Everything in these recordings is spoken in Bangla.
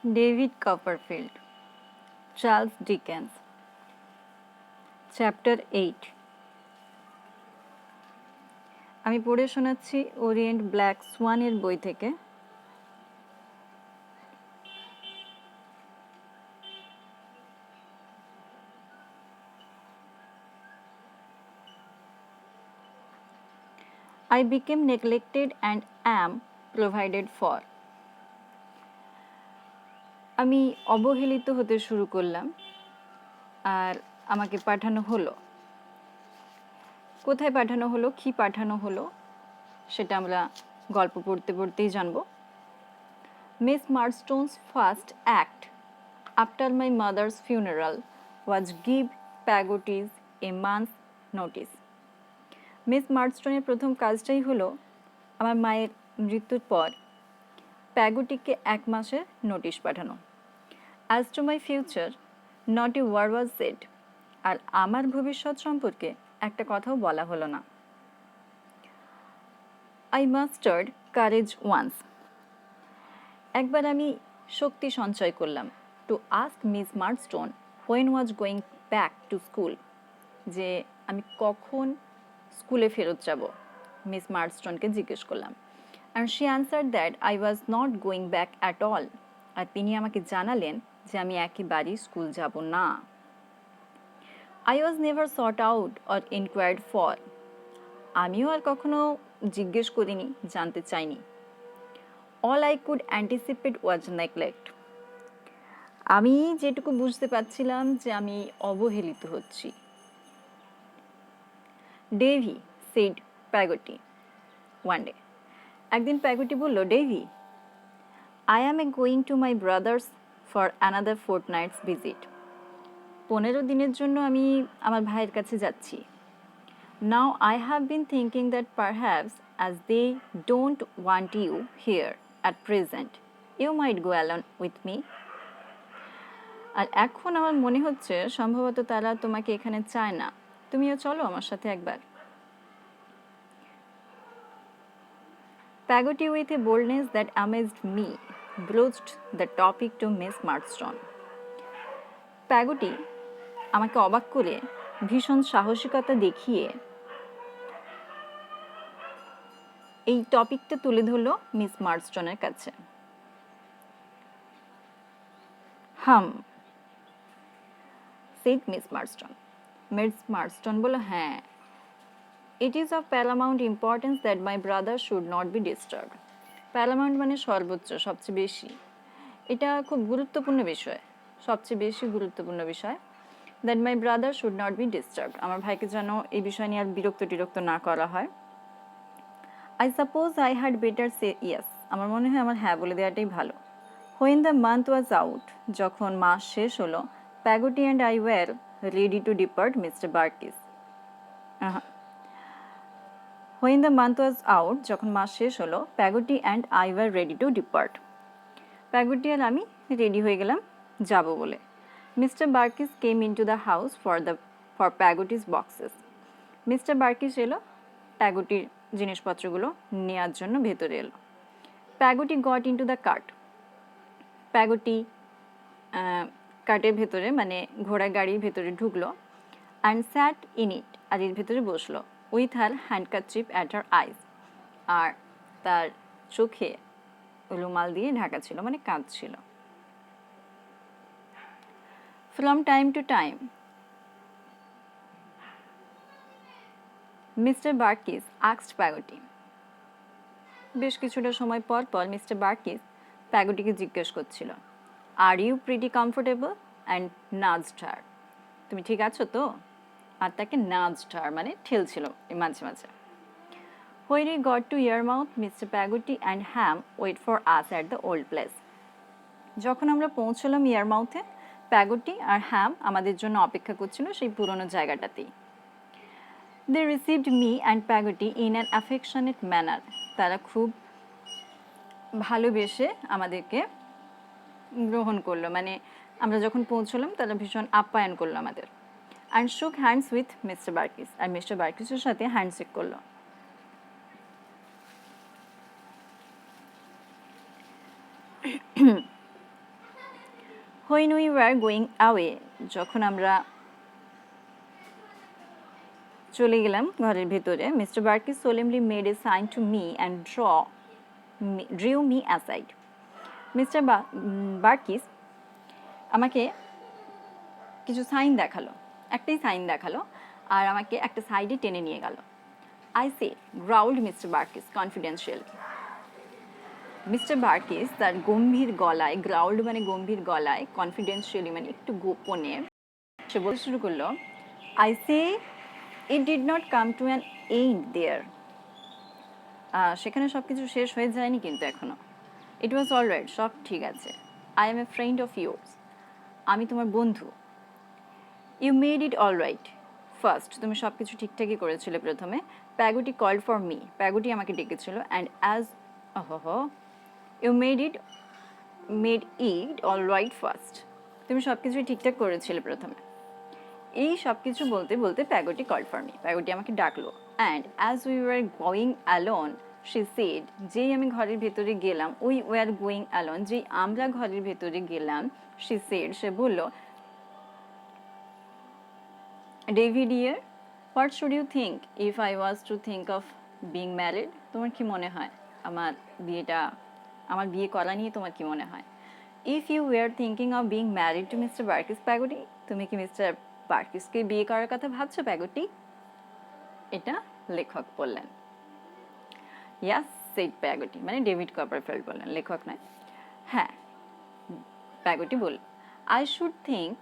David Copperfield, Charles Dickens, chapter 8। আমি পড়ে শোনাচ্ছি ওরিয়েন্ট ব্ল্যাক সোয়ানের বই থেকে। I became neglected and am provided for. আমি অবহেলিত হতে শুরু করলাম আর আমাকে পাঠানো হলো। কোথায় পাঠানো হলো, কি পাঠানো হলো সেটা আমরা গল্প পড়তে পড়তেই জানব। Miss Murdstone's first act after my mother's funeral was give Peggotty a month's notice. Miss মার্ডস্টোনের প্রথম কাজটাই হলো আমার মায়ের মৃত্যুর পর প্যাগোটিকে 1 মাসের নোটিশ পাঠানো। As to my future not a word was said. আর আমার ভবিষ্যৎ সম্পর্কে একটা কথাও বলা হলো না। I mustered courage once. একবার আমি শক্তি সঞ্চয় করলাম to ask Miss Murdstone when was going back to school, যে আমি কখন স্কুলে ফেরত যাব। মিস মার্ডস্টোনকে জিজ্ঞেস করলাম। And she answer that I was not going back at all. আর তিনি আমাকে জানালেন যে আমি একেবারেই স্কুল যাব না। I was never sought out or inquired for. আমিও আর কখনো জিজ্ঞেস করিনি, জানতে চাইনি। All I could anticipate was neglect. আমি যেটুকু বুঝতে পারছিলাম যে আমি অবহেলিত হচ্ছি। Davy said Peggotty one day. একদিন প্যাগোটি বলল, Davy, I am a going to my brothers for another fortnight's visit. 15 দিনের জন্য আমি আমার ভাইয়ের কাছে যাচ্ছি। Now I have been thinking that perhaps as they don't want you here at present you might go along with me. আর এখন আমার মনে হচ্ছে সম্ভবত তারা তোমাকে এখানে চায় না, তুমিও চলো আমার সাথে একবার। Peggotty with a boldness that amazed me broached the topic to Miss Murdstone. Peggotty আমাকে অবাক করে ভীষণ সাহসিকতা দেখিয়ে এই টপিকটা তুলে ধরলো মিস মার্ডস্টোনের কাছে। Said Miss Murdstone. Miss Murdstone বলল, হ্যাঁ, it is of paramount importance that my brother should not be disturb. Paramount মানে সর্বোচ্চ, সবচেয়ে বেশি। এটা খুব গুরুত্বপূর্ণ বিষয়, সবচেয়ে বেশি গুরুত্বপূর্ণ বিষয়। That my brother should not be disturb, আমার ভাইকে যেন এই বিষয় নিয়ে আর বিরক্ত না করা হয়। I suppose I had better say yes, আমার মনে হয় আমার হ্যাঁ বলে দেওয়াটাই ভালো। When the month was out, যখন মাস শেষ হলো, Peggotty and I were ready to depart Mr Barkis. When the month was out, যখন মাস শেষ হলো, Peggotty and I were ready to depart. Peggotty আর আমি রেডি হয়ে গেলাম যাব বলে। Mr Barkis came in to the house for প্যাগোটিস boxes. Mr Barkis এলো প্যাগোটির জিনিসপত্রগুলো নেওয়ার জন্য ভেতরে এলো। Peggotty got in to the cart. Peggotty কার্টের ভেতরে মানে ঘোড়া গাড়ির ভেতরে ঢুকলো। অ্যান্ড স্যাট ইন ইট, আর এর ভেতরে বসলো। With her handkerchief at her eyes, আর তার চোখে রুমাল দিয়ে ঢাকা ছিল, মানে কাঁদছিল। From time to time Mr Barkis asked Peggotty. বেশ কিছুটা সময় পর পর মিস্টার বার্কিস প্যাগোটিকে জিজ্ঞেস করছিল, are you pretty comfortable, and nudged her, তুমি ঠিক আছো তো? আর তাকে নাজড হার মানে ঠেলছিল মাঝে মাঝে। When we got to Yarmouth, Mr. Pagoti and Ham wait for us at the old place. যখন আমরা পৌঁছলাম ইয়ারমাউথে, প্যাগোটি আর হ্যাম আমাদের জন্য অপেক্ষা করছিল সেই পুরনো জায়গাটাতেই। They received me and Pagoti in an affectionate manner. তারা খুব ভালোবেসে আমাদেরকে গ্রহণ করলো, মানে আমরা যখন পৌঁছলাম তারা ভীষণ আপ্যায়ন করলো আমাদের। And shook hands with Mr. Barkis, আর মিস্টার বার্কিসের সাথে হ্যান্ডশেক করলো। When we were going away, যখন আমরা চলে গেলাম ঘরের ভেতরে, mister বার্কিস solemnly made a sign to me and drew me aside. Mr Barkis আমাকে কিছু সাইন দেখালো, একটাই সাইন দেখালো আর আমাকে একটা সাইডে টেনে নিয়ে গেল। I said, growled Mr. Barkis confidentially. Mr Barkis তার গম্ভীর গলায়, গ্রাউল্ড মানে গম্ভীর গলায়, কনফিডেন্সিয়ালি মানে একটু গোপনে সে বলতে শুরু করলো, I say it did not come to an end there. সেখানে সব কিছু শেষ হয়ে যায়নি কিন্তু এখনো। It was all right, সব ঠিক আছে। I am a friend of yours. আমি তোমার বন্ধু। You made it all right. First, তুমি সব কিছু ঠিকঠাকই করেছিলে প্রথমে। Pagoti called for me. Pagoti আমাকে ডেকেছিল and as you made it all right first. তুমি সব কিছুই ঠিকঠাক করেছিলে প্রথমে। এই সব কিছু বলতে বলতে Pagoti called for me. Pagoti আমাকে ডাকলো and as we were going alone, she said, যেই আমি ঘরের ভেতরে গেলাম, we were going alone, যেই আমরা ঘরের ভেতরে গেলাম, she said, সে বলল, David dear, what should you think if I was to think of being married? তোমার কি মনে হয় আমার বিয়ে করা নিয়ে তোমার কি মনে হয়? If you were thinking of being married to Mr. Barkis, Pagoti, তুমি কি মিস্টার বার্কিসকে বিয়ে করার কথা ভাবছো Pagoti? এটা লেখক বললেন। Yes, said Pagoti, মানে ডেভিড কপারফিল্ড বললেন, লেখক নয়। হ্যাঁ, Pagoti বলল, I should think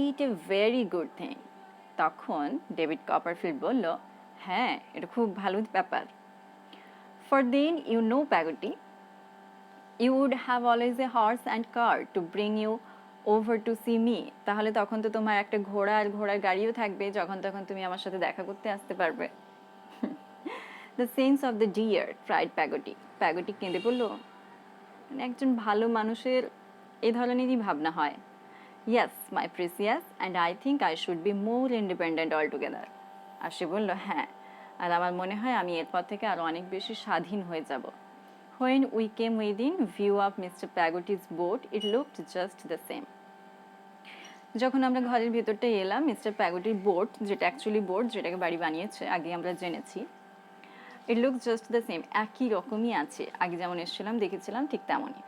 it a very good thing. তখন ডেভিড কপারফিল্ড বলল, হ্যাঁ, এটা খুব ভালো ব্যাপার। For then, you know, Pagoti, you would have always a horse and car to bring you over to see me. তাহলে তখন তো তোমার একটা ঘোড়া আর ঘোড়ার গাড়িও থাকবে, যখন তখন তুমি আমার সাথে দেখা করতে আসতে পারবে। The sense of the dear, cried Pagoti. Pagoti কেঁদে বলল, একজন ভালো মানুষের এই ধরনেরই ভাবনা হয়। Yes, my precious, and I think I should be more independent altogether. আর সে বলল, হ্যাঁ, আর আমার মনে হয় আমি এরপর থেকে আরো অনেক বেশি স্বাধীন হয়ে যাব। When we came within view of Mr. Pagoti's boat, it looked just the same. যখন আমরা ঘরের ভেতরটা এলাম, মিস্টার প্যাগোটির বোট, যেটা অ্যাকচুয়ালি বোট, যেটাকে বাড়ি বানিয়েছে, আগে আমরা জেনেছি, it look just the same, একই রকমই আছে, আগে যেমন এসেছিলাম দেখেছিলাম ঠিক তেমনই।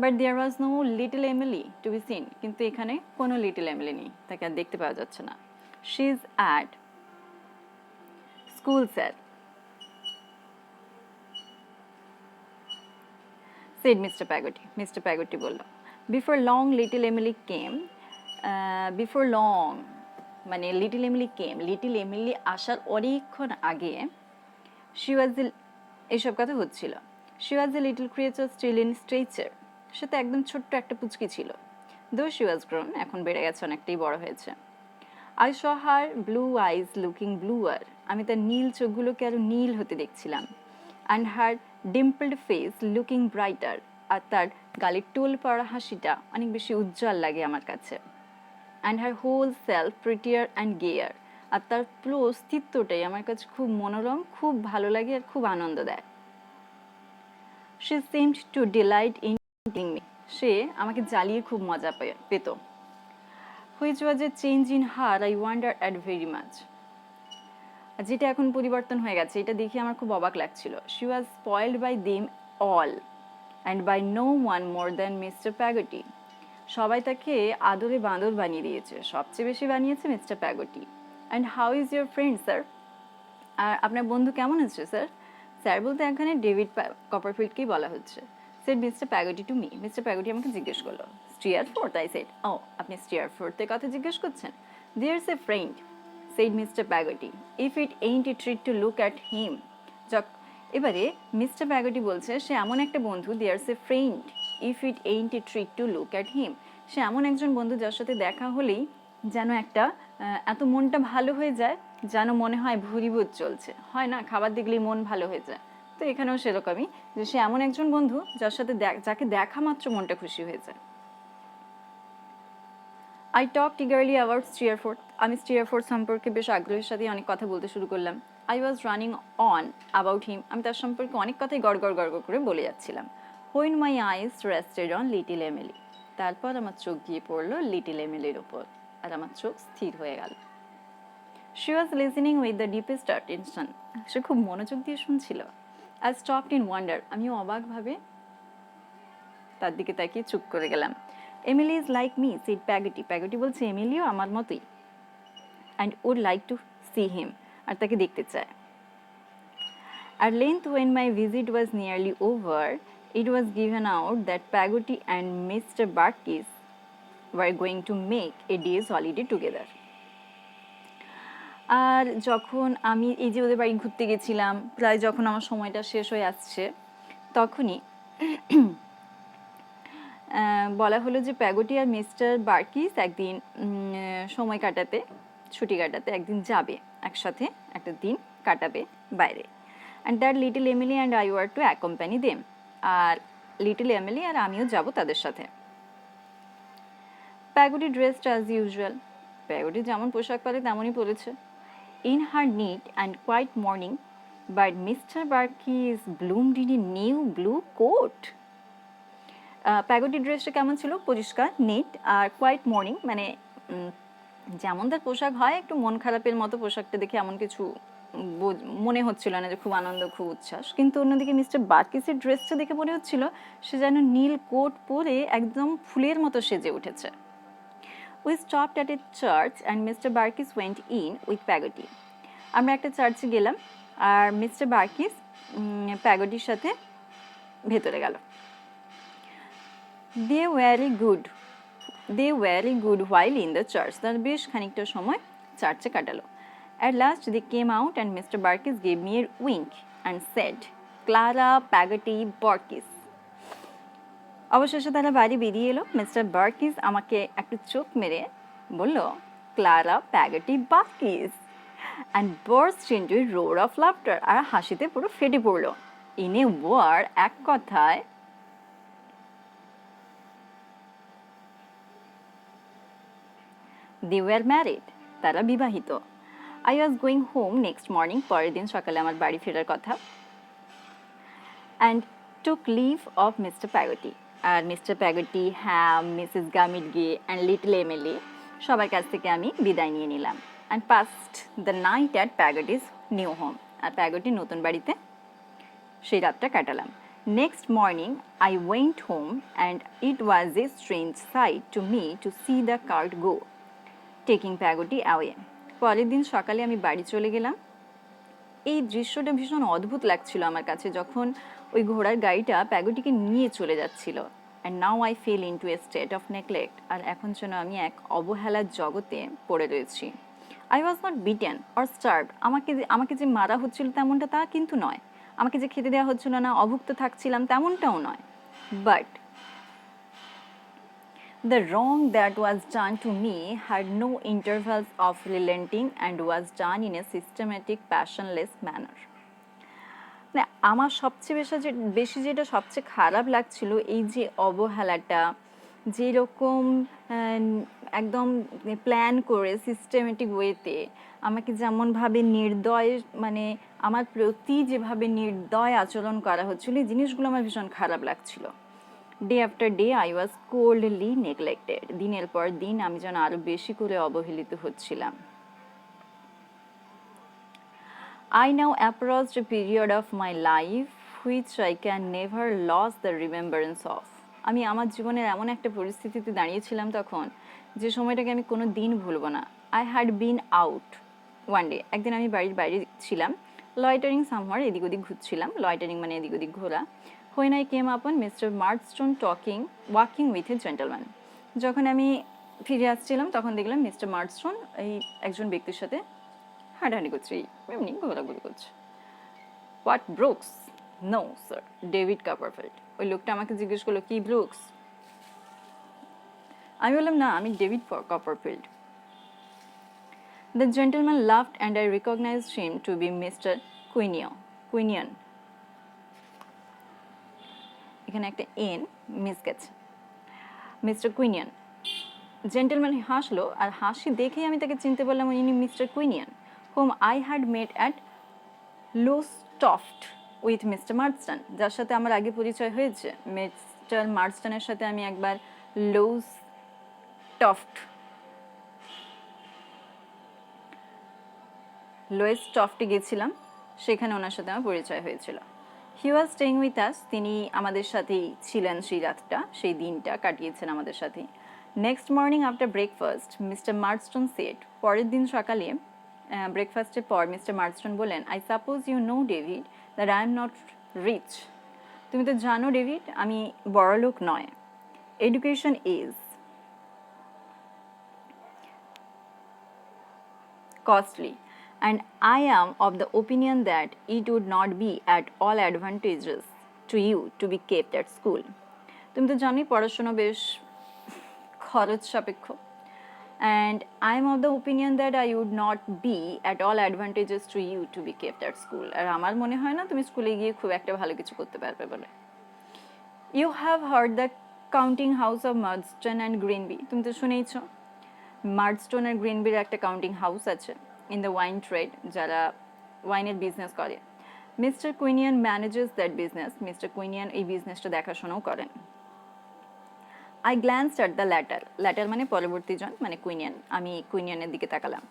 But there was no little Emily to be seen, কিন্তু এখানে কোনো লিটল এমিলি নেই, তাকে আর দেখতে পাওয়া যাচ্ছে না। She is at school sir, said Mr. Pagoti. Mr. Pagoti বলল, before long little Emily came. Before long মানে লিটল এমিলি কেম, লিটল এমিলি আসার অনেকক্ষণ আগে, she was এইসব কথা হচ্ছিল। she was a little creature still in stature, সে তো একদম ছোট্ট একটা পুচকি ছিল। though she was grown, এখন বেড়ে গেছে, অনেকটাই বড় হয়েছে। I saw her blue eyes looking bluer, আমি তার নীল চোখগুলোকে আরো নীল হতে দেখছিলাম। and her dimpled face looking brighter, আর তার গালের টোল পড়া হাসিটা অনেক বেশি উজ্জ্বল লাগে আমার কাছে। and her whole self prettier and gayer, আর তার পুরো অস্তিত্বটাই আমার কাছে খুব মনোরম, খুব ভালো লাগে আর খুব আনন্দ দেয়। she seemed to delight in eating me, সে আমাকে জ্বালিয়ে খুব মজা পেত। which was a change in her I wondered at very much, যেটা এখন পরিবর্তন হয়ে গেছে, এটা দেখে আমার খুব অবাক লাগছিল। she was spoiled by them all and by no one more than Mr. Pagoti, সবাই তাকে আদরে বাঁদর বানিয়ে দিয়েছে, সবচেয়ে বেশি বানিয়েছে Mr Peggotty. and how is your friend sir, আর আপনার বন্ধু কেমন আছে স্যার? স্যার বলতে এখানে ডেভিড কপারফিল্ডকেই বলা হচ্ছে। said Mr. Pagoti to me, Mr Peggotty আমাকে জিজ্ঞেস করলো, স্টিয়ারফোর্থ? I said, oh, আপনি স্টিয়ারফোর্থের কথা জিজ্ঞেস করছেন? there's a friend, said Mr. Pagoti, if it ain't a treat to look at him. এবারে মিস্টার প্যাগটি বলছে, সে এমন একটা বন্ধু, there's a friend, if it ain't a treat to look at him, সে এমন একজন বন্ধু যার সাথে দেখা হলেই যেন একটা এত মনটা ভালো হয়ে যায়, যেন মনে হয় ভুরিভোজ চলছে, হয় না, খাবার দেখলেই মন ভালো হয়ে যায়, তো এখানেও সেরকমই, যে সে এমন একজন বন্ধু যার সাথে যাকে দেখা মাত্র মনটা খুশি হয়ে যায়। I talked eagerly about Steerforth. আমি স্টিয়ারফোর্থ সম্পর্কে বেশ আগ্রহের সাথে অনেক কথা বলতে শুরু করলাম। I was running on about him. আমি তার সম্পর্কে অনেক কথাই গড়গড় করে বলে যাচ্ছিলাম। When my eyes rested on little Emily. তারপর আমার চোখ গিয়ে পড়লো লিটল এমিলির উপর, আর আমার চোখ স্থির হয়ে গেল। She was listening with the deepest attention. সে খুব মনোযোগ দিয়ে শুনছিল। I stopped in wonder. আমিও অবাকভাবে তার দিকে তাকিয়ে চুপ করে গেলাম। Emily is like me, said Peggy. Peggy বলছে এমিলিও আমার মতোই, and would like to see him. আর তাকে দেখতে চায়। At length, when my visit was nearly over, it was given out that Peggy and Mr. Barkis were going to make a day's holiday together. আর যখন আমি এই যে ওদের বাড়ি ঘুরতে গেছিলাম, প্রায় যখন আমার সময়টা শেষ হয়ে আসছে, তখনই বলা হলো যে প্যাগটি আর মিস্টার বার্কিস একদিন সময় কাটাতে, ছুটি কাটাতে একদিন যাবে, একসাথে একটা দিন কাটাবে বাইরে। And that little Emily and I were to accompany them. আর লিটল এমিলি আর আমিও যাব তাদের সাথে। Peggotty dressed as usual. Peggotty যেমন পোশাক পরে তেমনই পরেছে। In her neat and quiet morning, but Mr. Barkis bloomed in a new blue coat. প্যাগটি ড্রেসটা কেমন ছিল? পরিষ্কার, নিট আর কোয়াইট মর্নিং, মানে যেমন তার পোশাক হয় একটু মন খারাপের মতো পোশাকটা দেখে এমন কিছু মনে হচ্ছিল না যে খুব আনন্দ, খুব উচ্ছ্বাস। কিন্তু অন্যদিকে মিস্টার বার্কিসের ড্রেসটা দেখে মনে হচ্ছিল সে যেন নীল কোট পরে একদম ফুলের মতো সেজে উঠেছে। We stopped at a church and Mr. Barkis went in with Peggy. আমরা একটা চার্চে গেলাম আর মিস্টার বার্কিস প্যাগটির সাথে ভেতরে গেল। They were good while in the church. তার বেশ খানিকটা সময় চার্চে কাটালো। At last they came out and Mr. Barkis gave me a wink and said, Clara Peggy Barkis. অবশেষে তারা বাড়ি বেরিয়ে এলো। মিস্টার বার্কিস আমাকে একটু চোখ মেরে বলল, Clara Peggotty Barkis, and burst into a roar of laughter. আর হাসিতে পুরো ফেটে পড়লো। ইন এ ওয়ার্ড, এক কথায়, they were married. তারা বিবাহিত। I was going home next morning. পরের দিন সকালে আমার বাড়ি ফেরার কথা। And took leave of Mr. Peggy. আর Mr Peggotty, Ham, Mrs Gummidge and little Emily সবার কাছ থেকে আমি বিদায় নিয়ে নিলাম। And passed the night at Peggotty's new home. আর প্যাগটির নতুন বাড়িতে সেই রাতটা কাটালাম। Next morning I went home and it was a strange sight to me to see the cart go, taking Peggotty away. পরের দিন সকালে আমি বাড়ি চলে গেলাম। এই দৃশ্যটা ভীষণ অদ্ভুত লাগছিল আমার কাছে, যখন ওই ঘোড়ার গাড়িটা প্যাগটিকে নিয়ে চলে যাচ্ছিল। And now I fell in to a state of neglect. আর এখন যেন আমি এক অবহেলার জগতে পড়ে রয়েছি। I was not beaten or starved. আমাকে যে মারা হচ্ছিল তেমনটা তা কিন্তু নয়। আমাকে যে খেতে দেওয়া হচ্ছিল না, অভুক্ত থাকছিলাম তেমনটাও নয়। But the wrong that was done to me had no intervals of relenting and was done in a systematic, passionless manner. মানে আমার সবচেয়ে বেশি যেটা সবচেয়ে খারাপ লাগছিল, এই যে অবহেলাটা, যেরকম একদম প্ল্যান করে সিস্টেমেটিক ওয়েতে আমাকে যেমনভাবে নির্দয়, মানে আমার প্রতি যেভাবে নির্দয় আচরণ করা হচ্ছিল, এই জিনিসগুলো আমার ভীষণ খারাপ লাগছিল। Day after day I was coldly neglected. দিনের পর দিন আমি যেন আরও বেশি করে অবহেলিত হচ্ছিলাম। I now approached a period of my life which I can never lose the remembrance of. আমি আমার জীবনের এমন একটা পরিস্থিতিতে দাঁড়িয়েছিলাম তখন, যে সময়টাকে আমি কোনো দিন ভুলব না। I had been out one day. একদিন আমি বাড়ির বাইরে ছিলাম, লয়টারিং সামহার, এদিক ওদিক ঘুরছিলাম। লয়টারিং মানে এদিক ওদিক ঘোরা। When I came upon Mr. Murdstone walking with a gentleman. যখন আমি ফিরে আসছিলাম তখন দেখলাম মিস্টার মার্ডস্টোন এই একজন ব্যক্তির সাথে হাঁটাহাঁটি করছে, এমনি ঘোরাঘুরি করছে। What Brooks? No sir, David Copperfield. ওই লোকটা আমাকে জিজ্ঞেস করলো, কি ব্রুকস? আমি বললাম, না, আমি David Copperfield. The gentleman laughed and I recognized him to be Mr Quinion. এখানে একটা এন মিস গেছে, মিস্টার কুইনিয়ন। জেন্টলম্যান হাসলো, আর হাসি দেখেই আমি তাকে চিনতে পারলাম, ইনি Mr Quinion, whom I had met at Lowestoft with Mr. Marston, যার সাথে আমার আগে পরিচয় হয়েছে। মিস্টার মার্স্টনের সাথে আমি একবার লোয়েস্টফটে গেছিলাম, সেখানে ওনার সাথে আমার পরিচয় হয়েছিল। হি ওয়াজ স্টেইং উইথ আস, তিনি আমাদের সাথেই ছিলেন সেই রাতটা, সেই দিনটা কাটিয়েছেন আমাদের সাথেই। Next morning after breakfast mister Marston said, পরের দিন সকালে ব্রেকফাস্টের পর মিস্টার মার্স্টন বললেন, I suppose you know David that I am not rich, তুমি তো জানো ডেভিড আমি বড়লোক নয়। Education is costly, and I am of the opinion that it would not be at all advantageous to you to be kept at school. তুমি তো জানোই পড়াশোনা বেশ খরচ সাপেক্ষ, and I am of the opinion that I would not be at all advantageous to you to be kept at school. আর আমার মনে হয় না তুমি স্কুলে গিয়ে খুব একটা ভালো কিছু করতে পারবে বলে। You have heard the counting house of Marston and Greenby, তুমি তো শুনেইছো মার্ডস্টোন আর গ্রিনবির একটা কাউন্টিং হাউস আছে ইন দ্য ওয়াইন ট্রেড, যারা ওয়াইনের বিজনেস করে। Mr Quinion manages that business, Mr Quinion এই বিজনেসটা দেখাশোনাও করেন। I glanced at the latter মানে পরবর্তী জন, মানে কুইনিয়ান, আমি কুইনিয়ানের দিকে তাকালাম।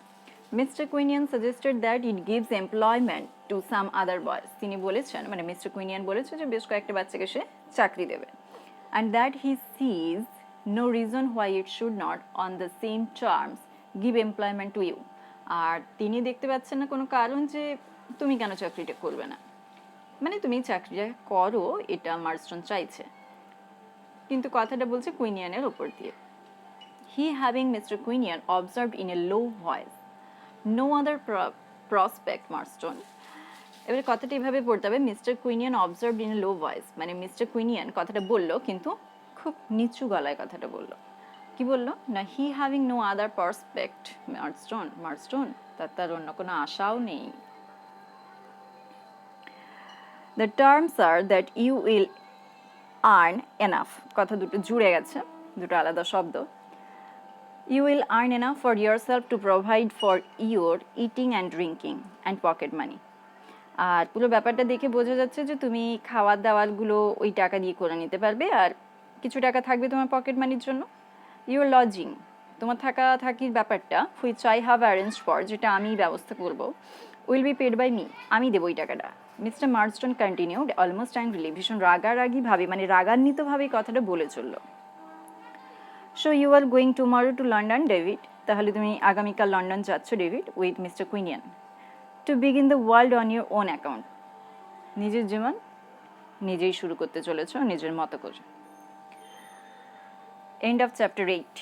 Mr Quinion suggested that it gives employment to some other boys, তিনি বলেছেন, মানে মিস্টার কুইনিয়ান বলেছে যে বেশ কয়েকটা বাচ্চাকে সে চাকরি দেবে। And that he sees no reason why it should not on the same terms give employment to you, আর তিনি দেখতে পাচ্ছেন না কোনো কারণ যে তুমি কেন চাকরিটা করবে না, মানে তুমি চাকরিটা করো এটা মার্স্টন চাইছে, কিন্তু কথাটা বলছে কুইনিয়ানের ওপর দিয়ে। He having Mr Quinion observed in a low voice no other prospect Murdstone, এবার কথাটা এভাবে পড়তে হবে, Mr Quinion observed in a low voice, মানে মিস্টার কুইনিয়ান কথাটা বললো কিন্তু খুব নিচু গলায় কথাটা বললো। কি বললো না, he having no other prospect Murdstone তার অন্য কোনো আশাও নেই। The terms are that you will earn enough, কথা দুটো জুড়ে গেছে, দুটো আলাদা শব্দ। You will earn enough for your self to provide for your eating and drinking and pocket money, আর পুরো ব্যাপারটা দেখে বোঝা যাচ্ছে যে তুমি খাওয়ার দাওয়ারগুলো ওই টাকা দিয়ে করে নিতে পারবে, আর কিছু টাকা থাকবে তোমার পকেট মানির জন্য। ইউর লজিং, তোমার থাকির ব্যাপারটা, which I have arrange for, যেটা আমি ব্যবস্থা করবো, will be paid by me, আমি দেবো ওই টাকাটা। Mr Murdstone continued almost angrily, ভীষণ রাগারাগিভাবে, মানে রাগান্বিতভাবেই কথাটা বলে চলল। So you are going tomorrow to London David, তাহলে তুমি আগামীকাল লন্ডন যাচ্ছ David, with Mr Quinion, to begin the world on your own account, নিজের জীবন নিজেই শুরু করতে চলেছ নিজের মতো করে। End of chapter 8.